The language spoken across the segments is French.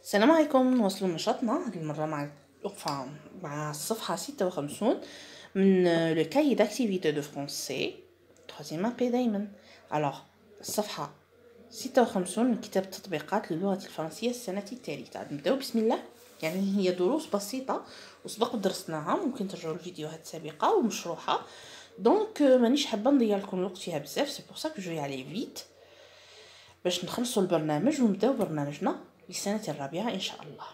السلام عليكم. نواصلوا نشاطنا هذه المرة مع الصفحة 56 من لو كاي d'activité de français troisième AP دايما. alors الصفحة 56 من كتاب تطبيقات للغة الفرنسية السنة الثالثة. نبداو بسم الله. يعني هي دروس بسيطة وسبق درسناها، ممكن ترجعوا الفيديوهات السابقة ومشروحة. دونك مانيش حابة نضيع لكم الوقت فيها بزاف، سي بور سا كو جو علي فيت باش نخلصوا البرنامج ونبداو برنامجنا للسنة الرابعة إن شاء الله.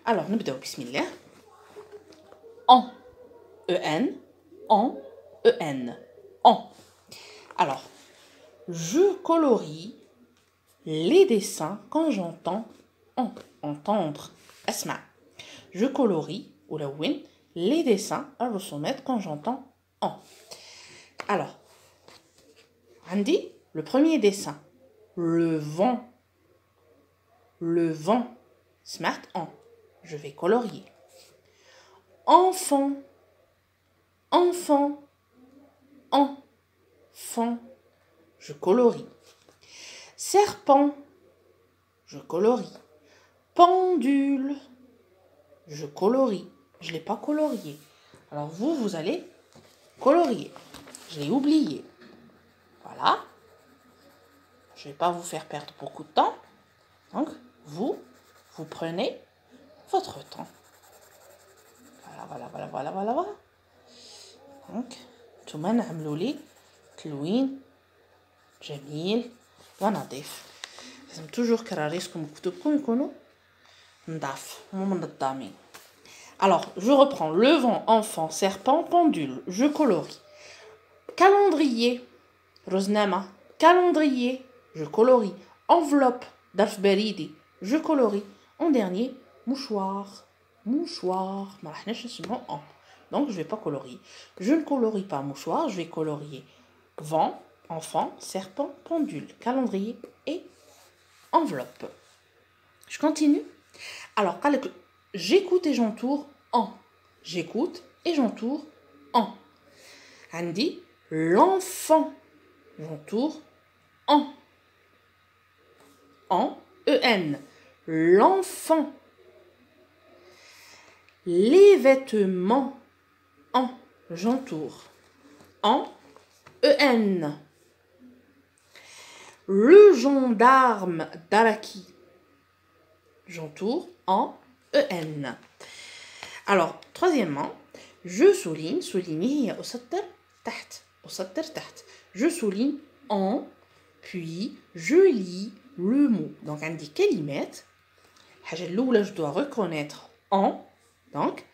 alors نبداو بسم الله. en en alors je colorie les dessins quand j'entends en. entendre اسمع. je colorie ألون les dessins الرسومات quand j'entends en. alors عندي le premier dessin le vent smart en. je vais colorier. enfant je colorie. serpent je colorie. pendule je colorie. je l'ai pas colorié, alors vous allez colorier. je l'ai oublié, voilà. je vais pas vous faire perdre beaucoup de temps, donc vous prenez votre temps. voilà. donc نتوما نعملوا لي تلوين جميل ونظيف. لازم توجور كراريسكم وكتبكم يكونوا نظاف ومنظمين. alors je reprends. le vent, enfant, serpent, pendule, je colorie. calendrier روزنامة. calendrier je colorie. enveloppe ظرف بريدي je colorie. en dernier mouchoir ما رحناش نسمعوا en, donc je vais pas colorier. je ne colorie pas mouchoir, je vais colorier vent, enfant, serpent, pendule, calendrier et enveloppe. je continue. alors j'écoute et j'entoure en. j'écoute et j'entoure en. عندي l'enfant j'entoure en en l'enfant. les vêtements en. j'entoure en le gendarme daraki j'entoure en alors troisièmement je souligne. souligner هي أسطر تحت. je souligne en puis je lis le mot. donc عندي كلمات. الحاجة الأولى je dois reconnaître en, donc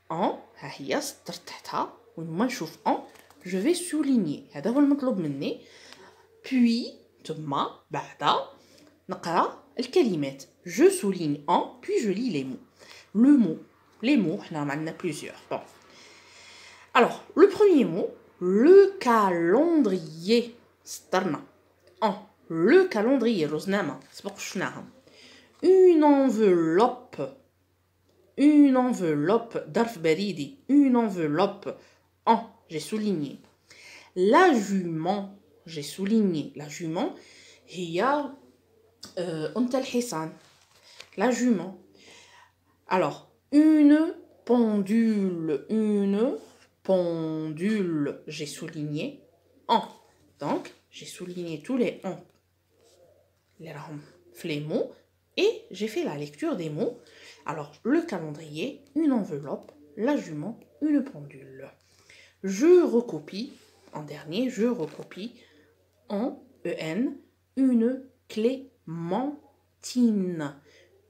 en ها هي سطر تحتها ولما نشوف en je vais souligner. هذا هو المطلوب مني. puis ثم بعد نقرأ الكلمات. je souligne en puis je lis les mots. les mots حنا عندنا plusieurs. bon alors le premier mot le calendrier سطرنا en. le calendrier روزنامة سبق شفناها. une enveloppe ظرف بريدي une enveloppe en. j'ai souligné. la jument j'ai souligné. la jument هي أنثى الحصان. la jument. alors une pendule j'ai souligné en. donc j'ai souligné tous les en les mots et j'ai fait la lecture des mots. alors le calendrier, une enveloppe, la jument, une pendule. je recopie en dernier. je recopie en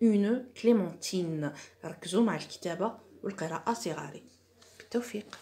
une clémentine. ركزوا مع الكتابة والقراءة صغاري. بالتوفيق.